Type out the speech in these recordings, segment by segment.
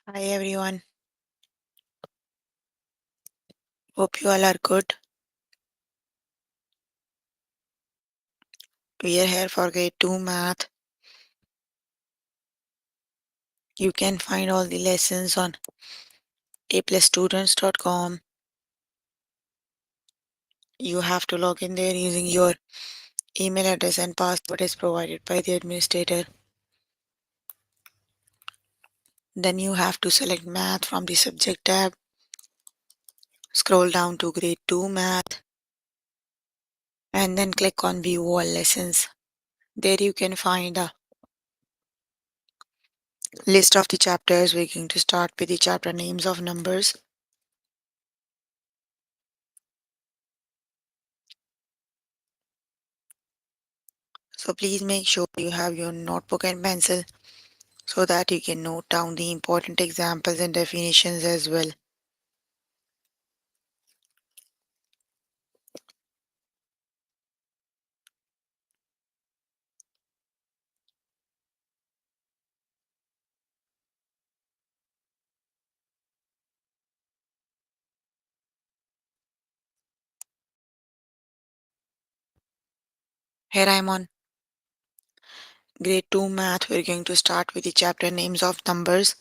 Hi everyone, hope you all are good. We are here for grade 2 math. You can find all the lessons on aplusstudents.com. You have to log in there using your email address and password is provided by the administrator. Then you have to select math from the subject tab. Scroll down to grade 2 math and then click on view all lessons. There you can find a list of the chapters. We're going to start with the chapter names of numbers. So please make sure you have your notebook and pencil so that you can note down the important examples and definitions as well. Here I'm on grade 2 math. We're going to start with the chapter names of numbers.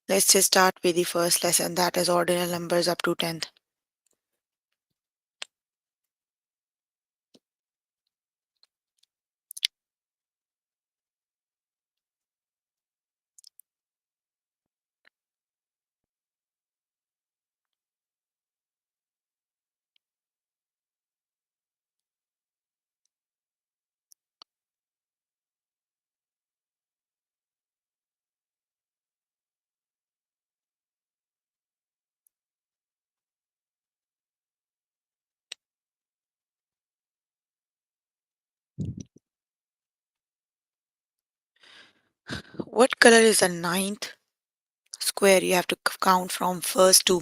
Let's just start with the first lesson, that is ordinal numbers up to 10th. What color is the ninth square? You have to count from first to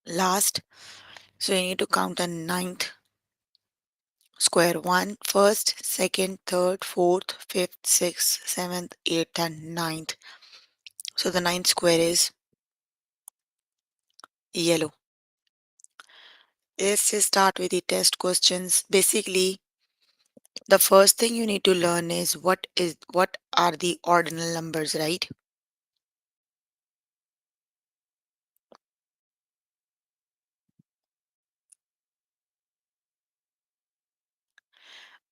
last. So you need to count the ninth square. One, first, second, third, fourth, fifth, sixth, seventh, eighth, and ninth. So the ninth square is yellow. Let's just start with the test questions. Basically, the first thing you need to learn is what are the ordinal numbers, right?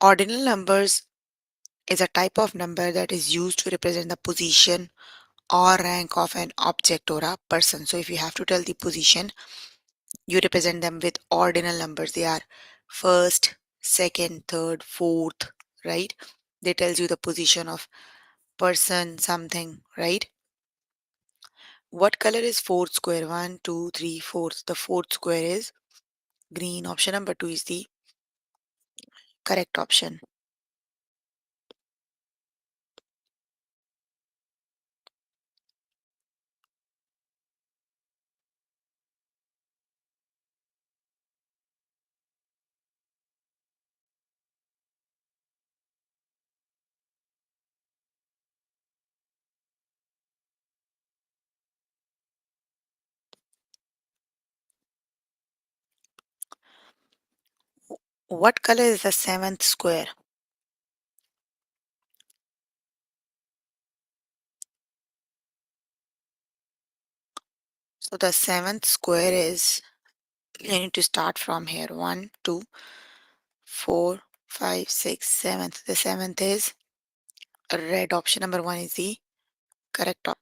Ordinal numbers is a type of number that is used to represent the position or rank of an object or a person. So if you have to tell the position, you represent them with ordinal numbers. They are first, second, third, fourth, right? They tells you the position of person, something, right? What color is fourth square? One, two, three, fourth. The fourth square is green. Option number two is the correct option. What color is the seventh square? So the seventh square is, you need to start from here. One, two, four, five, six, seventh. The seventh is red. Option number one is the correct option.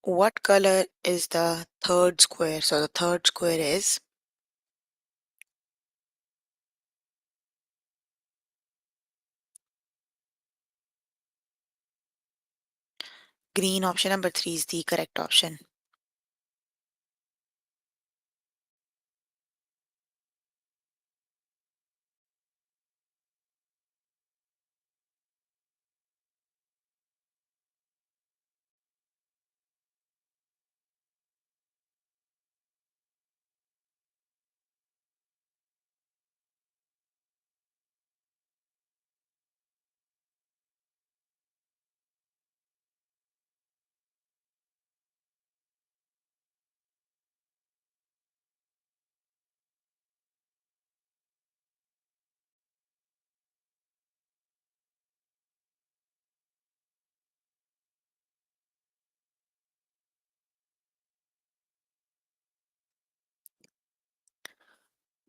What color is the third square? So the third square is green. Option number 3 is the correct option.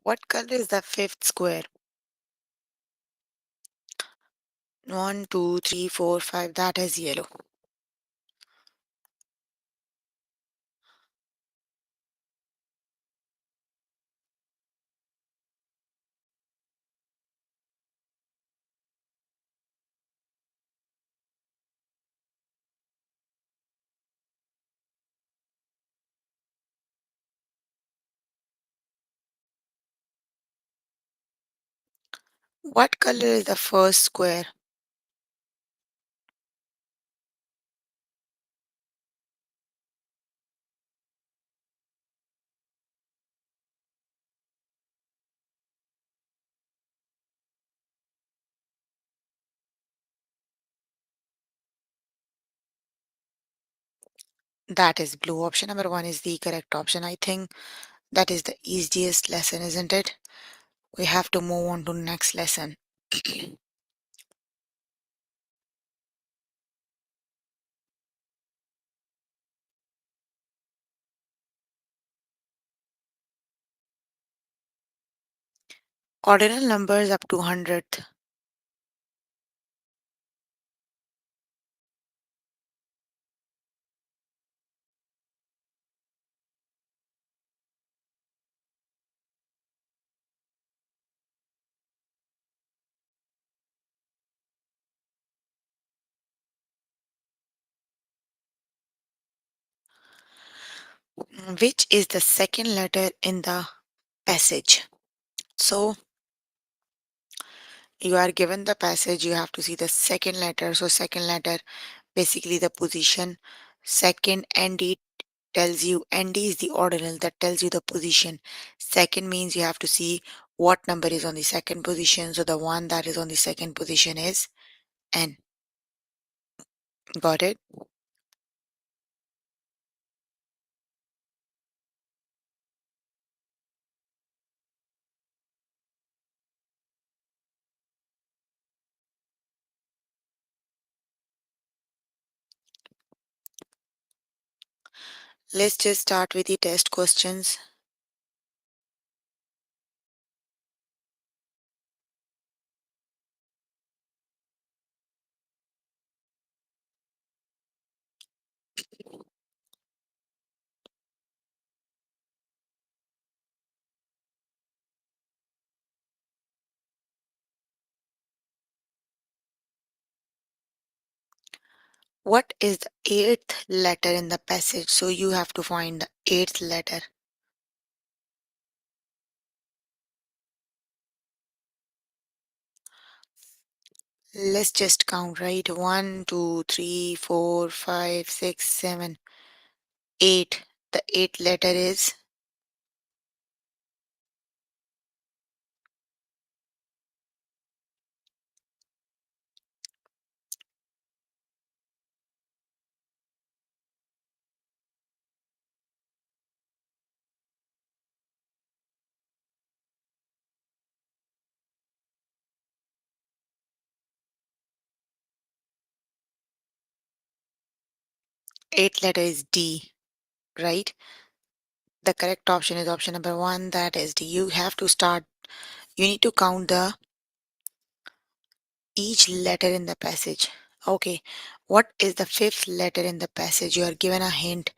What color is the fifth square? 1, 2, 3, 4, 5. That is yellow. What color is the first square? That is blue. Option number 1 is the correct option. I think that is the easiest lesson, isn't it? We have to move on to next lesson. Ordinal numbers up to 100th. Which is the second letter in the passage? So you are given the passage, you have to see the second letter. So second letter, basically the position. Second ND tells you, ND is the ordinal that tells you the position. Second means you have to see what number is on the second position. So the one that is on the second position is N. Got it? Let's just start with the test questions. What is the eighth letter in the passage? So you have to find the eighth letter. Let's just count, right? 1, 2, 3, 4, 5, 6, 7, 8. The eighth letter is eighth letter is D, right? The correct option is option number 1, that is D. You have to start, you need to count the each letter in the passage. Okay, what is the fifth letter in the passage? You are given a hint.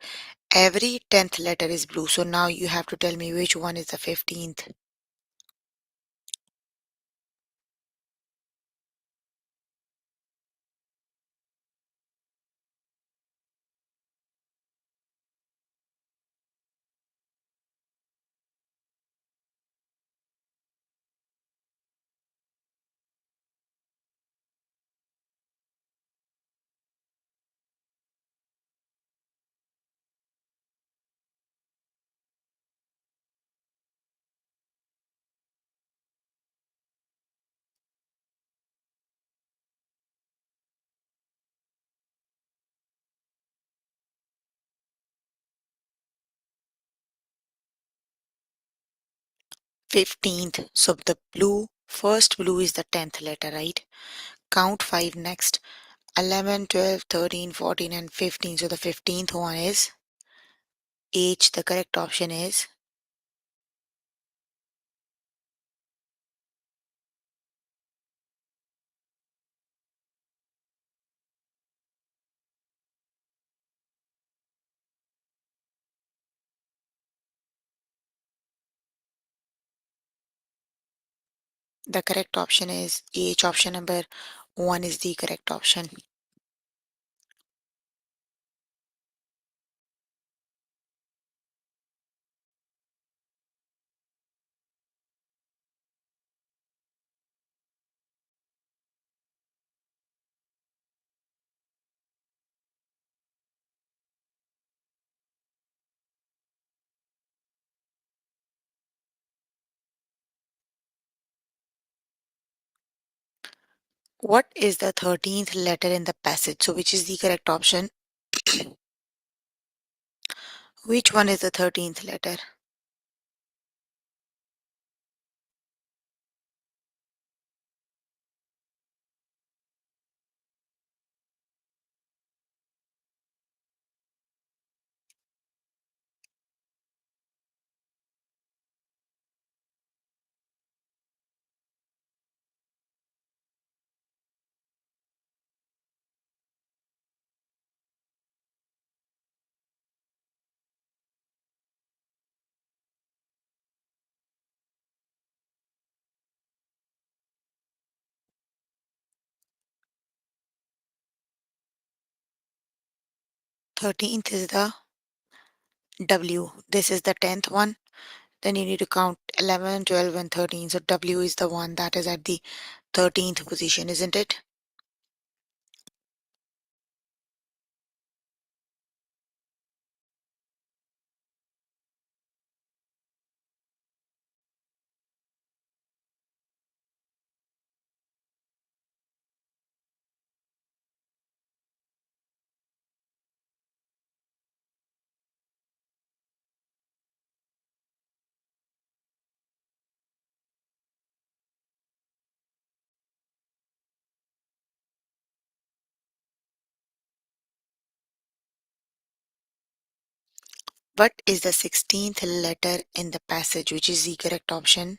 Every 10th letter is blue, so now you have to tell me which one is the 15th. 15th. So the blue, first blue is the 10th letter, right? Count 5 next. 11, 12, 13, 14, and 15. So the 15th one is H. The correct option is the correct option is H. Option number 1 is the correct option. What is the 13th letter in the passage? So which is the correct option? Which one is the 13th letter? Thirteenth is the W. This is the 10th one. Then you need to count 11, 12, and 13. So W is the one that is at the 13th position, isn't it? What is the 16th letter in the passage, which is the correct option?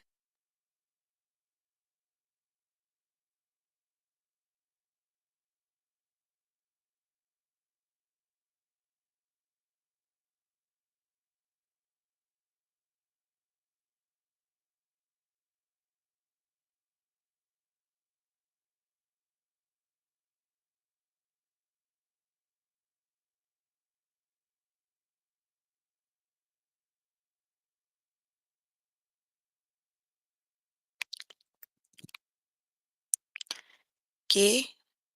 K,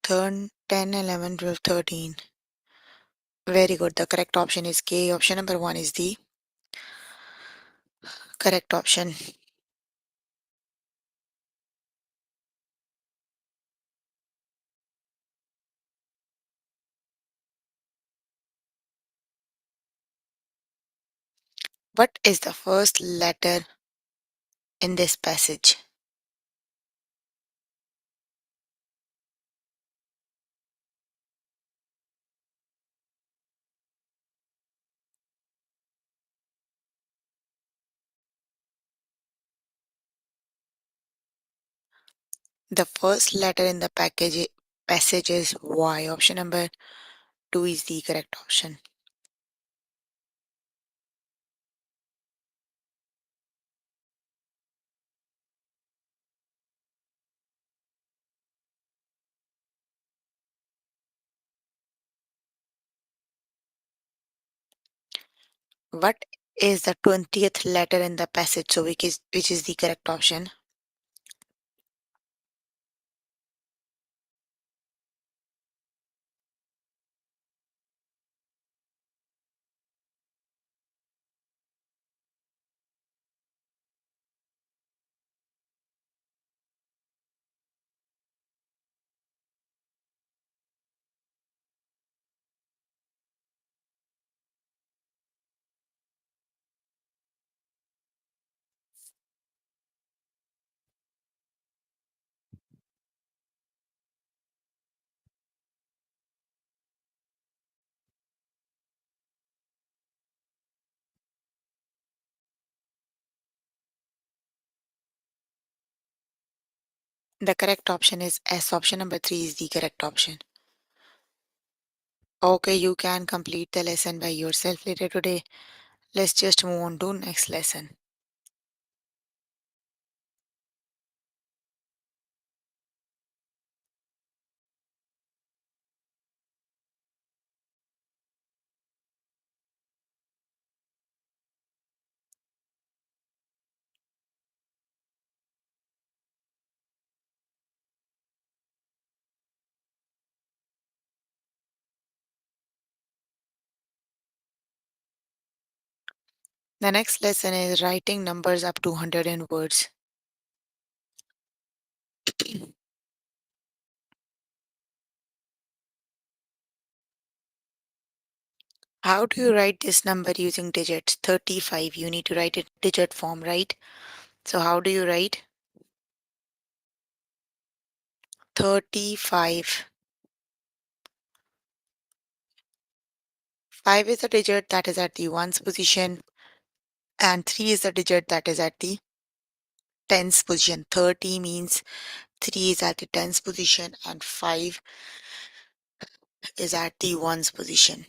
10, 11, 12, 13. Very good. The correct option is K. Option number 1 is the correct option. What is the first letter in this passage? The first letter in the package passage is Y. Option number 2 is the correct option. What is the 20th letter in the passage? So which is the correct option? The correct option is S. Option number 3 is the correct option. Okay, you can complete the lesson by yourself later today. Let's just move on to next lesson. The next lesson is writing numbers up to 100 in words. How do you write this number using digits? 35. You need to write it digit form, right? So how do you write 35? 5 is the digit that is at the ones position, and 3 is the digit that is at the tens position. 30 means 3 is at the tens position and 5 is at the ones position.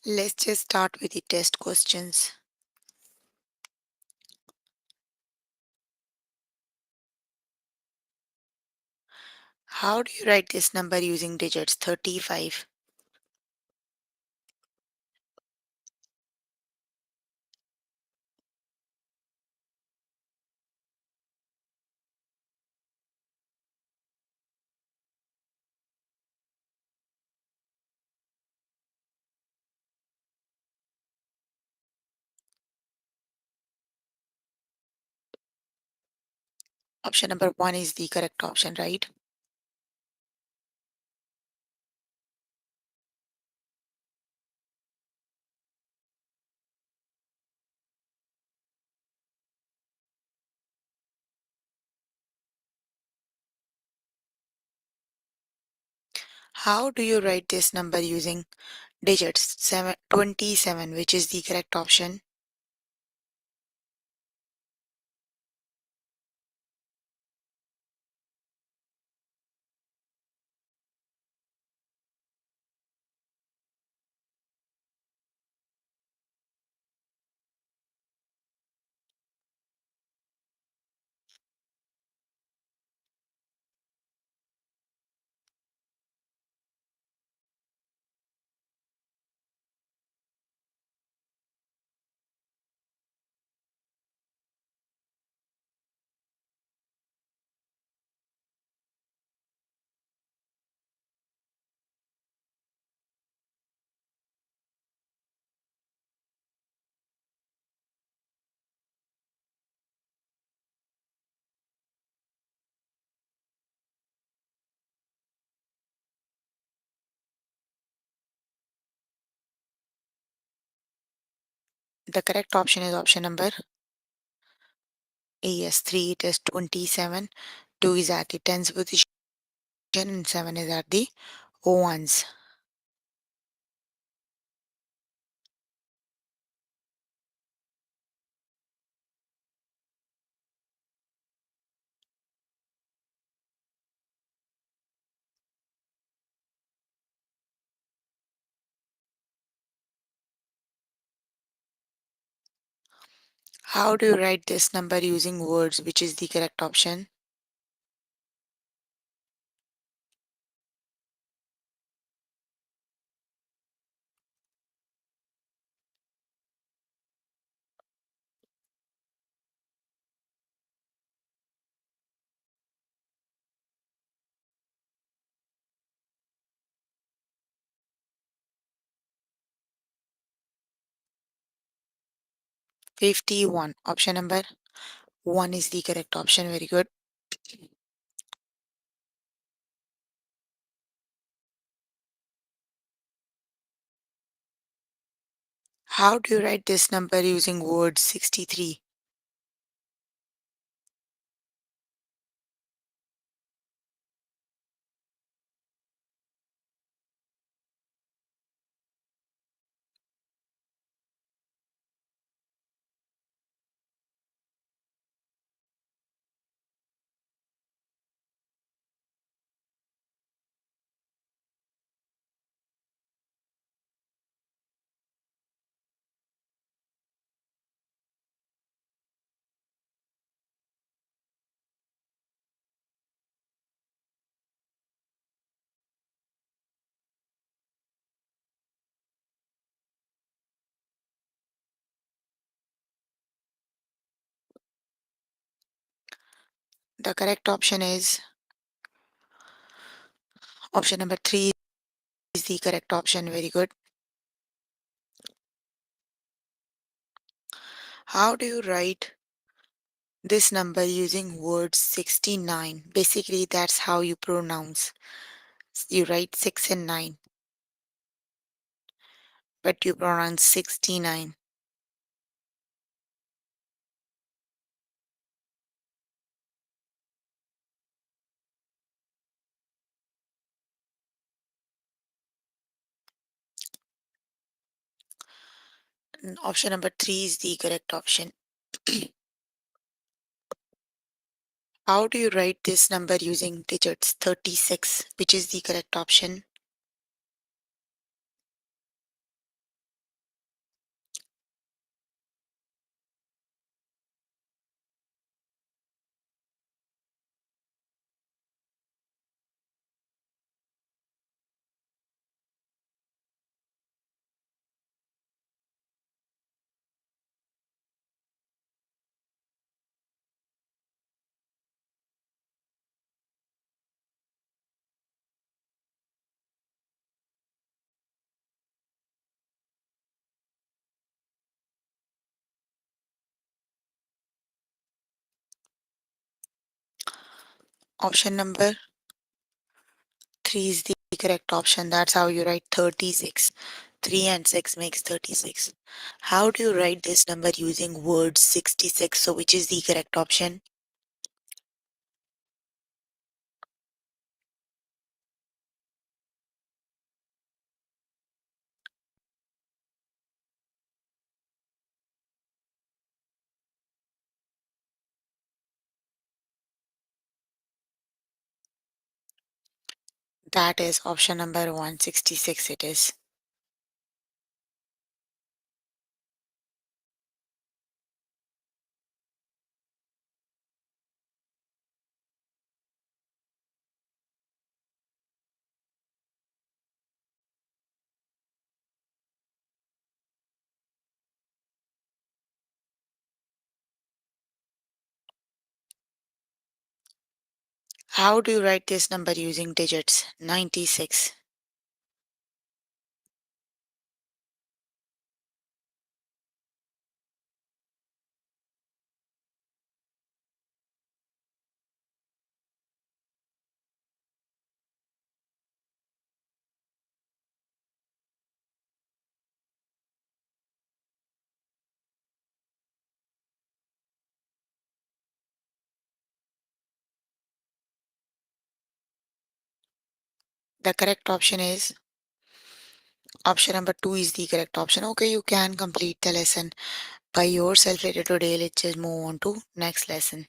Let's just start with the test questions. How do you write this number using digits? 35. Option number 1 is the correct option, right? How do you write this number using digits? 27, which is the correct option? The correct option is option number A. Yes, 3 it is 27, 2 is at the tens position, and 7 is at the ones. How do you write this number using words, which is the correct option? Fifty-one. Option number 1 is the correct option. Very good. How do you write this number using words 63? The correct option is option number 3 is the correct option. Very good. How do you write this number using words 69? Basically, that's how you pronounce. You write 6 and 9, but you pronounce 69. Option number 3 is the correct option. How do you write this number using digits 36, which is the correct option? Option number 3 is the correct option. That's how you write 36. 3 and 6 makes 36. How do you write this number using word 66? So, which is the correct option? That is option number 166. It is. How do you write this number using digits 96? The correct option is option number 2 is the correct option. Okay, you can complete the lesson by yourself later today. Let's just move on to next lesson.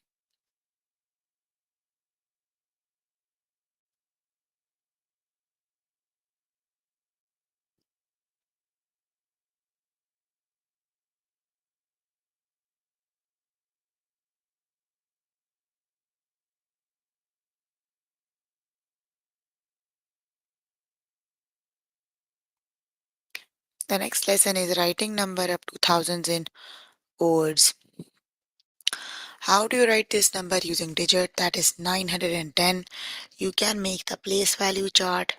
The next lesson is writing number up to thousands in words. How do you write this number using digit? That is 910. You can make the place value chart.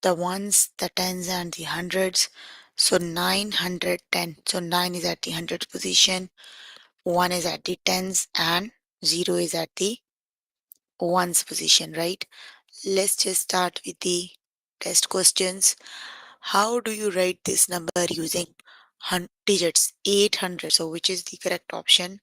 The ones, the tens, and the hundreds. So 910. So 9 is at the hundreds position, 1 is at the tens, and 0 is at the ones position, right? Let's just start with the test questions. How do you write this number using digits? 800. So which is the correct option?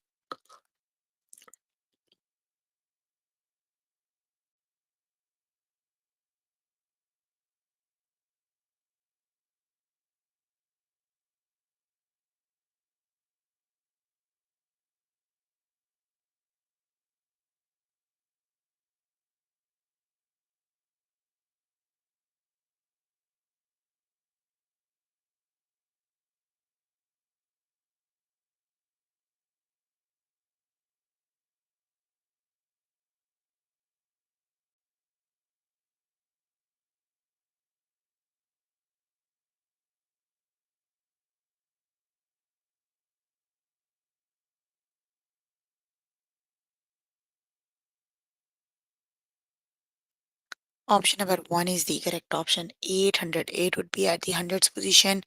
Option number 1 is the correct option. 800. 8 would be at the hundreds position.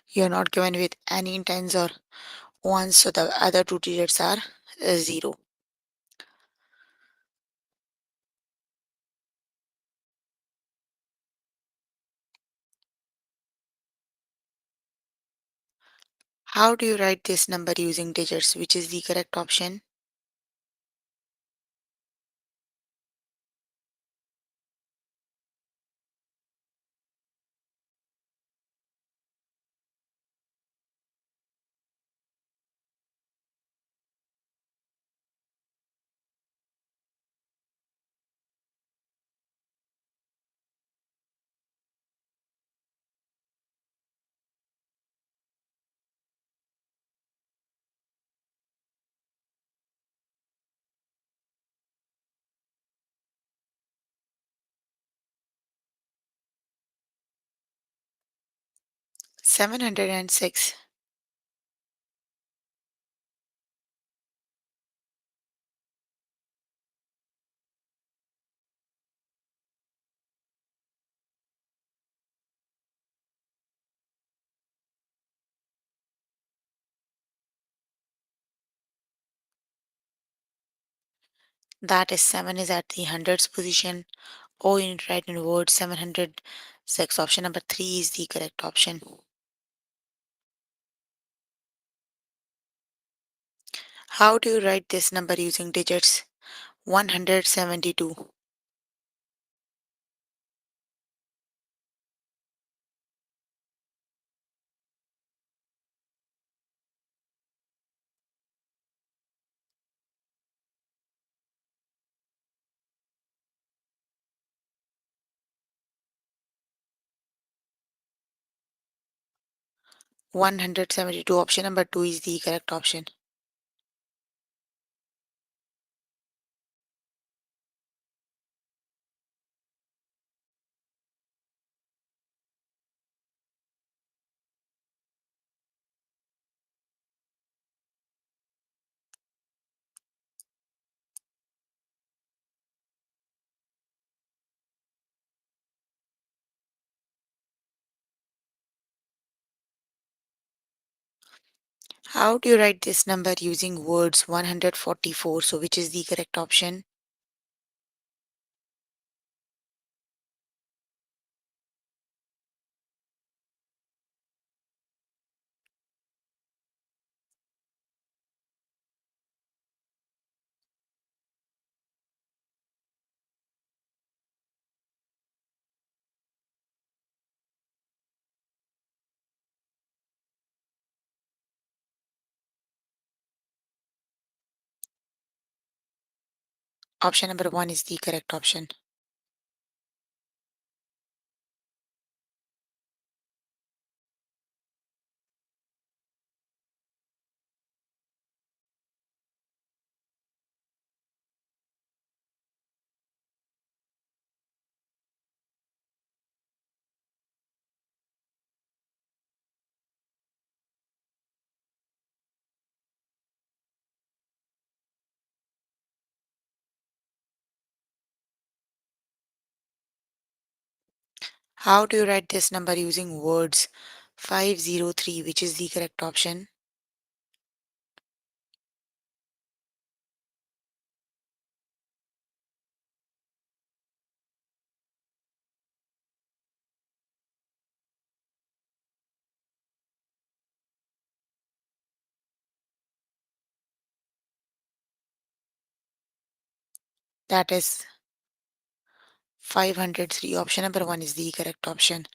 You're not given with any tens or ones, so the other two digits are 0. How do you write this number using digits? Which is the correct option? - 706. That is 7 is at the hundreds position. Or you need to write in words 706. Option number 3 is the correct option. How do you write this number using digits? 172. 172. Option number 2 is the correct option. How do you write this number using words 144? So which is the correct option? Option number 1 is the correct option. How do you write this number using words? 503, which is the correct option. That is 503. Option number 1 is the correct option.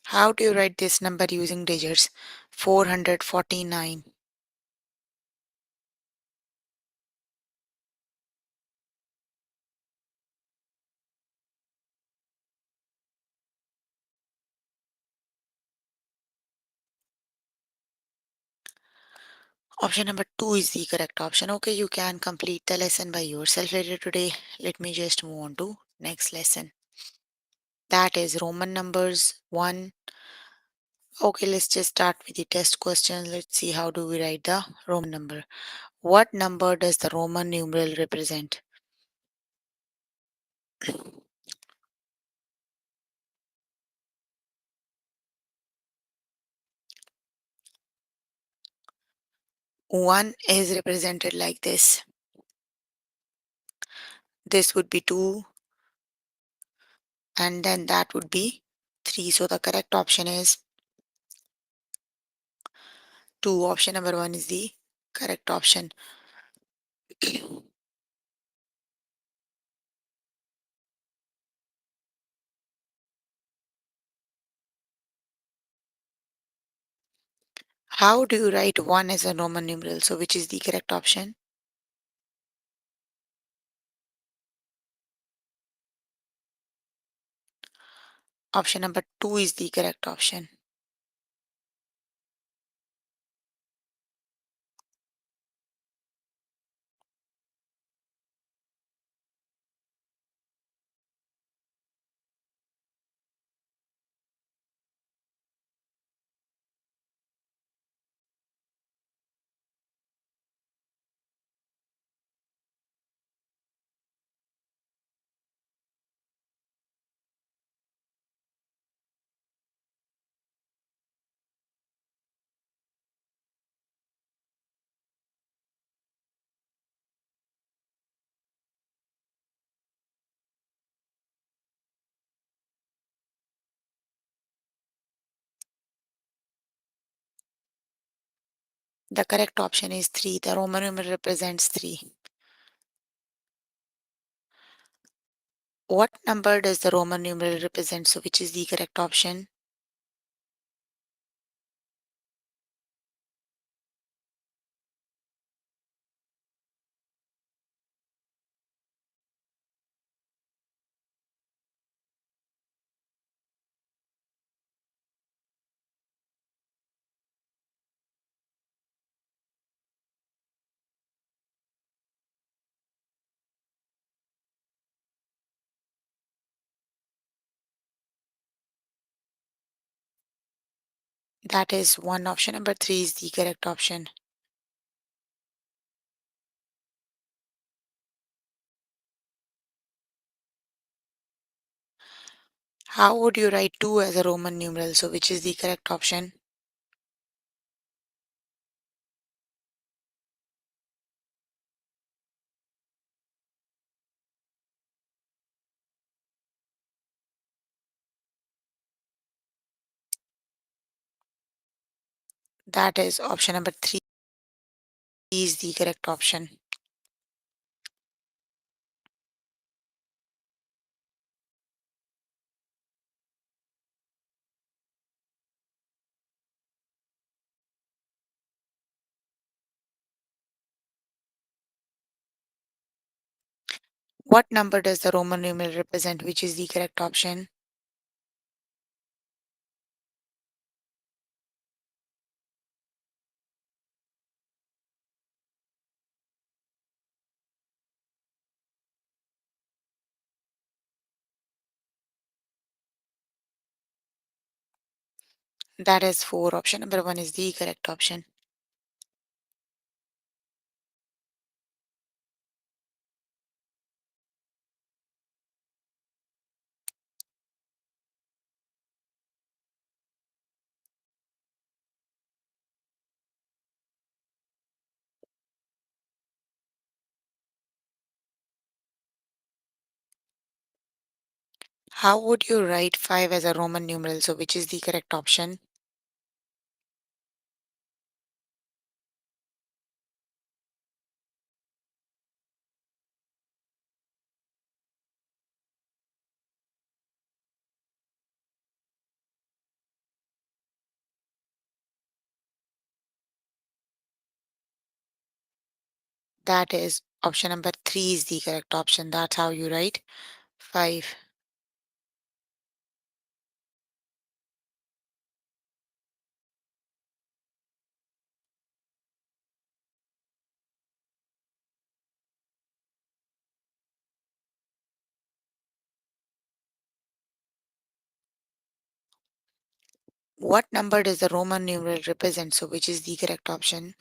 How do you write this number using digits? 449. Option number 2 is the correct option. Okay, you can complete the lesson by yourself later today. Let me just move on to next lesson. That is Roman numbers 1. Okay, let's just start with the test question. Let's see how do we write the Roman number. What number does the Roman numeral represent? 1 is represented like this. This would be 2, and then that would be 3. So the correct option is 2. Option number 1 is the correct option. How do you write 1 as a Roman numeral? So which is the correct option? Option number 2 is the correct option. The correct option is 3. The Roman numeral represents 3. What number does the Roman numeral represent? So which is the correct option? That is 1. Option number 3 is the correct option. How would you write 2 as a Roman numeral? So which is the correct option? That is option number three is the correct option. What number does the Roman numeral represent, which is the correct option? That is 4. Option number 1 is the correct option. How would you write 5 as a Roman numeral? So, which is the correct option? That is option number 3 is the correct option. That's how you write 5. What number does the Roman numeral represent? So, which is the correct option?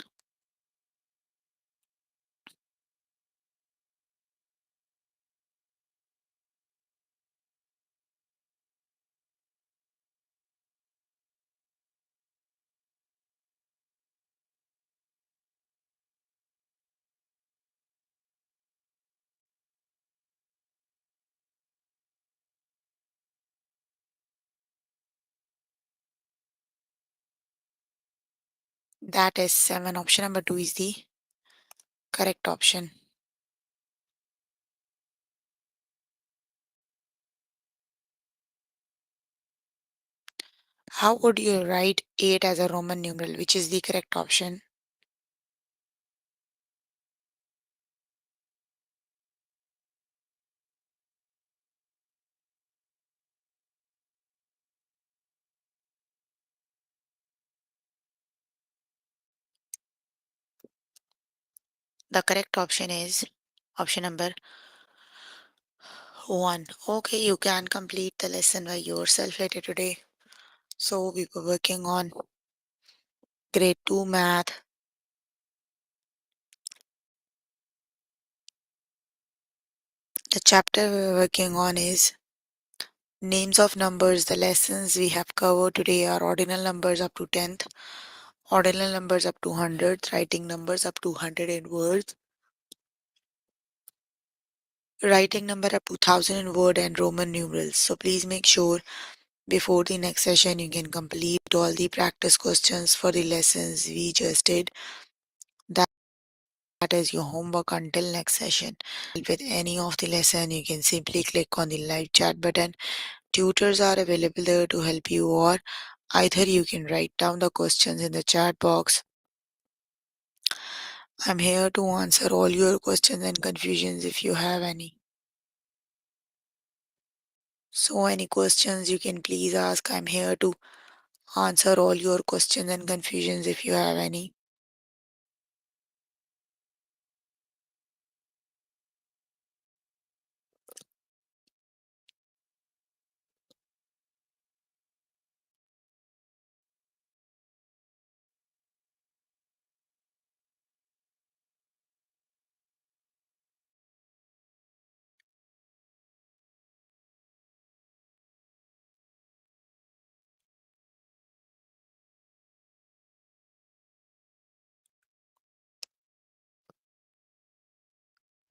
That is 7. Option number 2 is the correct option. How would you write 8 as a Roman numeral? Which is the correct option? The correct option is option number 1. Okay, you can complete the lesson by yourself later today. So we were working on grade 2 math. The chapter we're working on is names of numbers. The lessons we have covered today are ordinal numbers up to 10th, ordinal numbers up to 100th, writing numbers up to 100 in words, writing number up to 1000 in word and Roman numerals. So please make sure before the next session you can complete all the practice questions for the lessons we just did. That is your homework until next session. With any of the lesson, you can simply click on the live chat button. Tutors are available there to help you, or either you can write down the questions in the chat box. I'm here to answer all your questions and confusions if you have any. So, any questions you can please ask. I'm here to answer all your questions and confusions if you have any.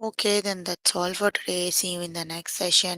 Okay, then that's all for today. See you in the next session.